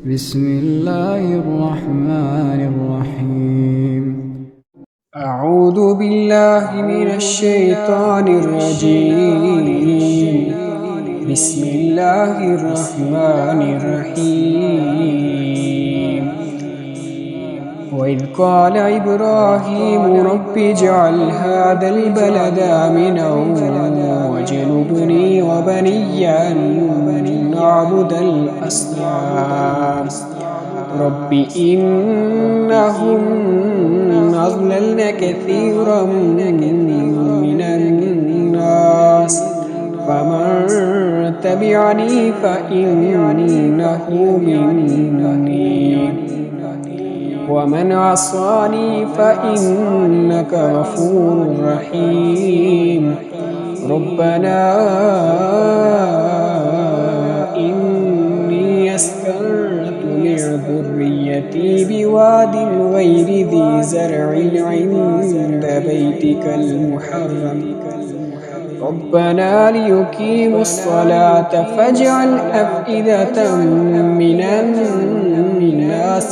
بسم الله الرحمن الرحيم. أعوذ بالله من الشيطان الرجيم. بسم الله الرحمن الرحيم. وإذ قال إبراهيم رب اجعل هذا البلد آمنا واجنبني وبني أن نعبد الأصنام رب إنهن أضللن كثيرا من الناس فمن تبعني فإنه مني ومن عصاني فإنك غفور رحيم. ربنا إني أسكنت من ذريتي بواد غير ذي زرع عند بيتك المحرم ربنا ليقيموا الصلاة فاجعل أفئدة من الناس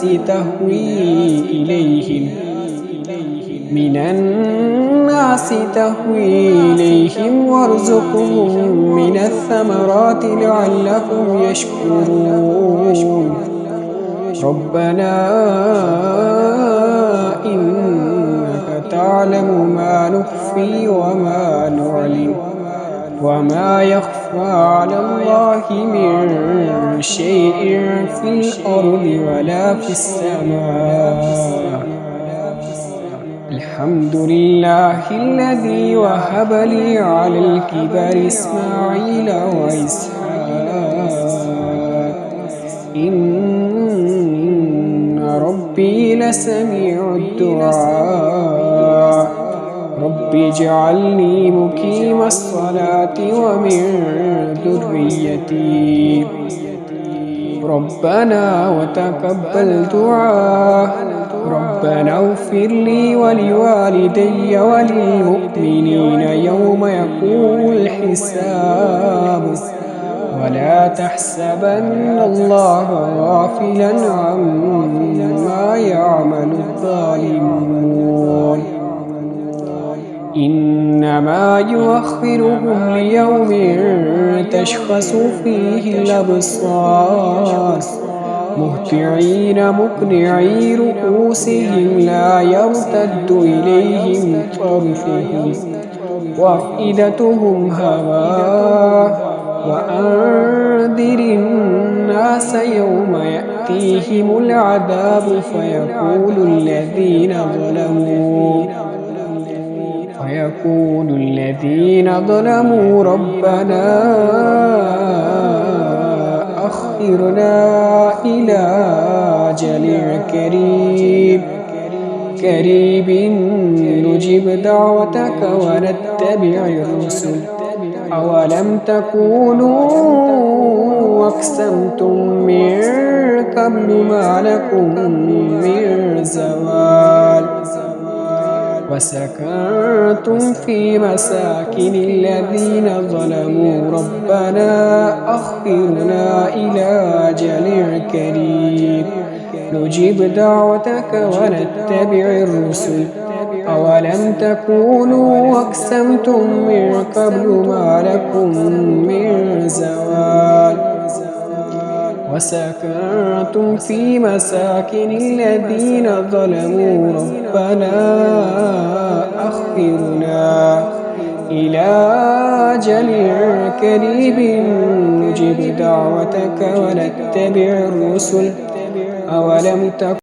تهوي إليهم وارزقهم من الثمرات لعلهم يشكرون. ربنا إنك تعلم ما نخفي وما نعلن وما يخفى على الله من شيء في الأرض ولا في السماء. الحمد لله الذي وهب لي على الكبر إسماعيل وإسحاق إن ربي لسميع الدعاء. رب اجعلني مقيم الصلاة ومن ذريتي ربنا وتقبل دعاء. ربنا اغفر لي ولوالدي وللمؤمنين يوم يقوم الحساب. ولا تحسبن الله غافلا عما يعمل الظالمون إنما يؤخرهم ليوم تشخص فيه الأبصار مهطعين مقنعي رؤوسهم لا يرتد إليهم طرفهم وأفئدتهم هواء. وأنذر الناس يوم يأتيهم العذاب فيقول الذين ظلموا ربنا أخرنا إلى أجل قريب نجب دعوتك ونتبع الرسل أولم تكونوا أقسمتم من قبل ما لكم من زوال وسكنتم في مساكن الذين ظلموا ربنا أخرنا إلى أجل قريب نجب دعوتك ونتبع الرسل أولم تكونوا أقسمتم من قبل ما لكم من زوال وسكنتم في مساكن الذين ظلموا ربنا أخرنا إلى أجل قريب نجب دعوتك ونتبع الرسل أولم تكونوا